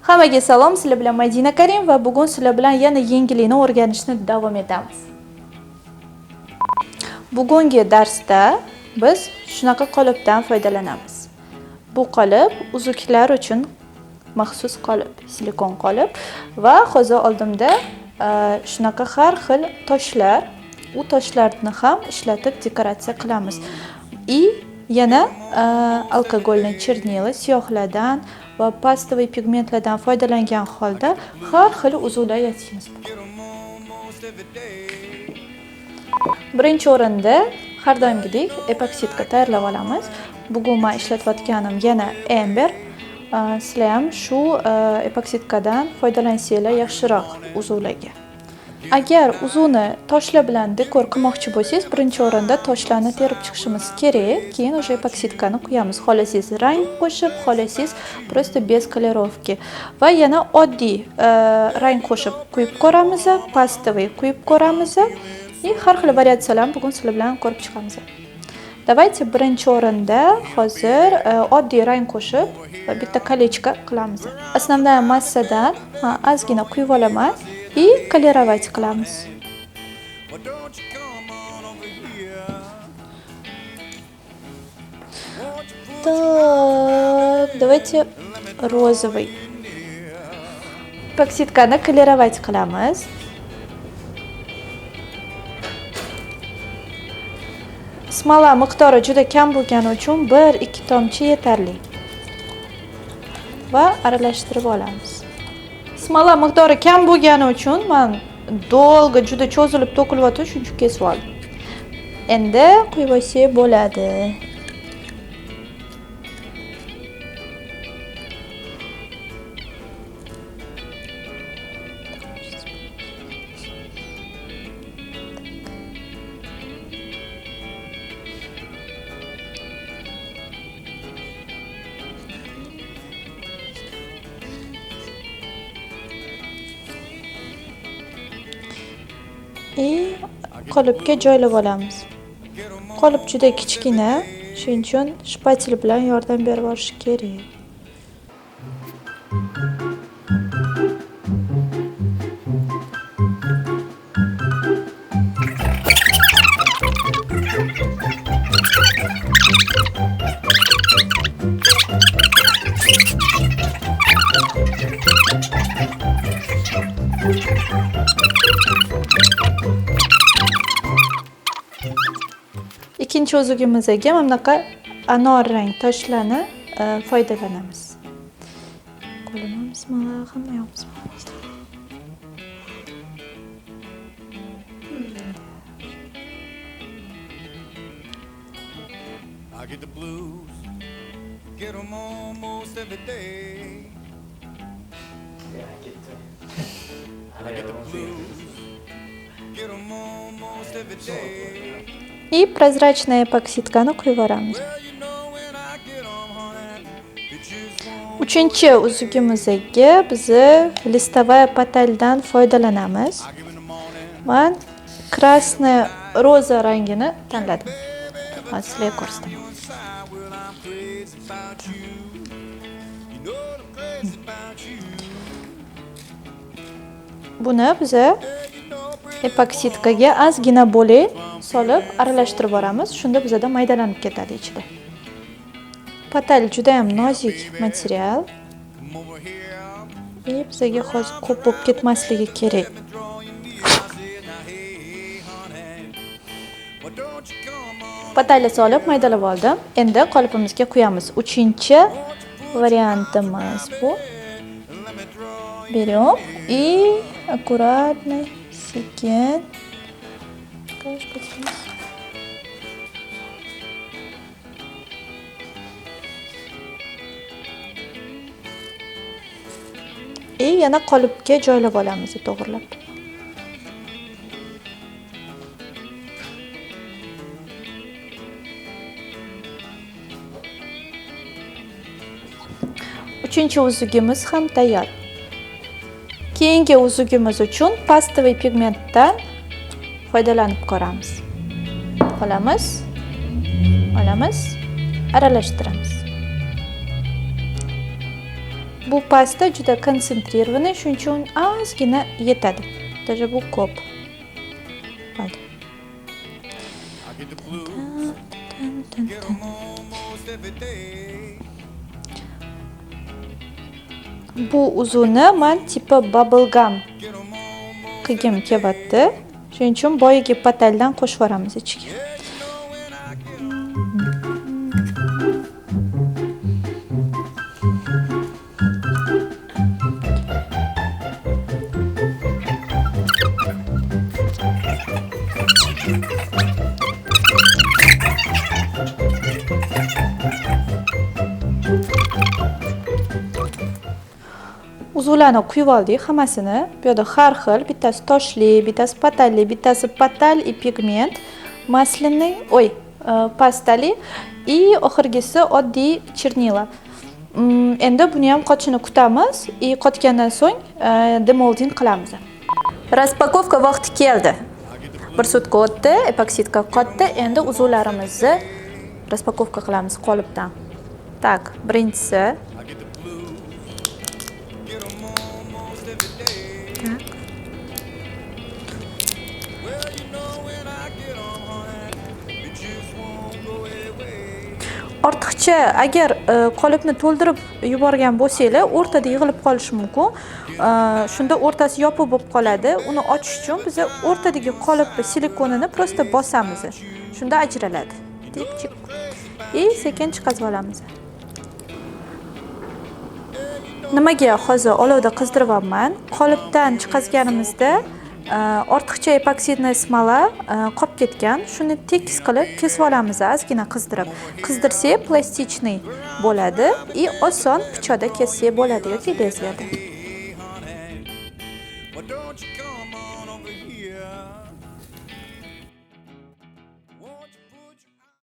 Hammaga salom, sizlar bilan Madina Karim va bugun sizlar bilan yana yengillikni o'rganishni davom etamiz. Bugungi darsda biz shunaqa qolipdan foydalanamiz. Bu qolip uzuklar uchun maxsus qolip, silikon qolip va hozir oldimda shunaqa har xil toshlar, u toshlarni ham ishlatib dekoratsiya qilamiz. Yana alkogolni chernila, siyohlardan va pastoviy pigmentlardan foydalangan holda har xil uzuklar yasaymiz. Birinchi o'rinda har doimgidek epoksidka tayyorlab olamiz. Bugun men ishlatayotganim yana Amber. Sizlar ham shu epoksidkadan foydalansanglar yaxshiroq uzuklarga. Agar uzukni toshlar bilan dekor qilmoqchi bo'lsangiz, birinchi o'rinda toshlarni terib chiqishimiz kerak, keyin o'sha epoksidkani quyamiz. Xohlasangiz rang qo'shib, xohlasangiz просто без kolorovki. Va yana oddiy rang qo'shib quyib ko'ramiz, pastoviy quyib ko'ramiz. Har xil variatsiyalarni bugun sizlar bilan ko'rib chiqamiz. Давайте birinchi o'rinda hozir oddiy rang qo'shib bitta kolечко qilamiz. Основная massadan ozgina quyib olaman и колеровать qilamiz. Так, давайте розовый. Epoksidkani колеровать qilamiz. Smola miqdori juda kam bo'lgani uchun 1-2 tomchi yetarli. Va aralashtirib olamiz. Smola miqdori kam bo'lgani uchun men dolga juda cho'zilib to'kilyapti, shuning uchun kesib oldim. Endi quyib olsak bo'ladi. Qolipga joylab olamiz. Qolip juda kichkina, shuning uchun shpatel bilan yordam berib olish kerak. Ikkinchi uzugimizga mana bunaqa anor rang toshlarni foydalanamiz. Qo'limiz mana hamma yoqimiz. I get the blues, get them almost every day. Yeah, I get the blues, get them almost every day. И прозрачная epoksidkani quyib olamiz. Uchinchi uzugimizga biz listovaya pataldan foydalanamiz. Men krasnoy roza rangini tanladim. Sizlarga ko'rsataman. Buni biz epoksidkaga ozgina bo'lib solib aralashtirib boramiz. Shunda bizda maydalanib ketadi ichida. Patal juda ham nozik material. Bizga hozir ko'p bo'lib ketmasligi kerak. Patalni solib maydalab oldim. Endi qolipimizga quyamiz. Uchinchi variantimiz bu. Берем и аккуратно, sekin yana qolipga joylab olamiz to'g'rilab. Uchinchi uzugimiz ham tayyor. Keyingi uzugimiz uchun pastoviy pigmentdan foydalanib ko'ramiz. Olamiz, aralashtiramiz. Bu pasta juda konsentrированный, shuning uchun ozgina yetadi. Даже bu ko'p. Hadi. Bu uzuni men tipi bubble gum qilgim kelyapti. Shuning uchun boyagi pataldan qo'shib yuboramiz ichiga. Uzuvlarni quyib oldik hammasini. Bu yerda har xil, bittasi toshli, bittasi patalli, bittasi patal и pigment, maslinli, pastali и oxirgisi oddiy chernila. Endi buni ham qotishini kutamiz и qotgandan so'ng demolding qilamiz. Raspakovka vaqti keldi. 1 sutka o'tdi, epoksidka qotdi. Endi uzuvlarimizni raspakovka qilamiz qolipdan. Tak, birinchisi ortiqcha agar qolipni to'ldirib yuborgan bo'lsanglar, o'rtada yig'ilib qolishi mumkin. Shunda o'rtasi yopiq bo'lib qoladi. Uni ochish uchun biz o'rtadagi qolipni silikonini prosta bosamiz. Shunda ajraladi. Tik-tik. Sekin chiqazib olamiz. Nimaga hozir olovda qizdiryapman? Qolipdan chiqazganimizda ortiqcha epoksidni smola qolib ketgan. Shuni tekis qilib kesib olamiz, ozgina qizdirib. Qizdirsak plastichniy bo'ladi и oson pichoqda kessak bo'ladi yoki lezgada.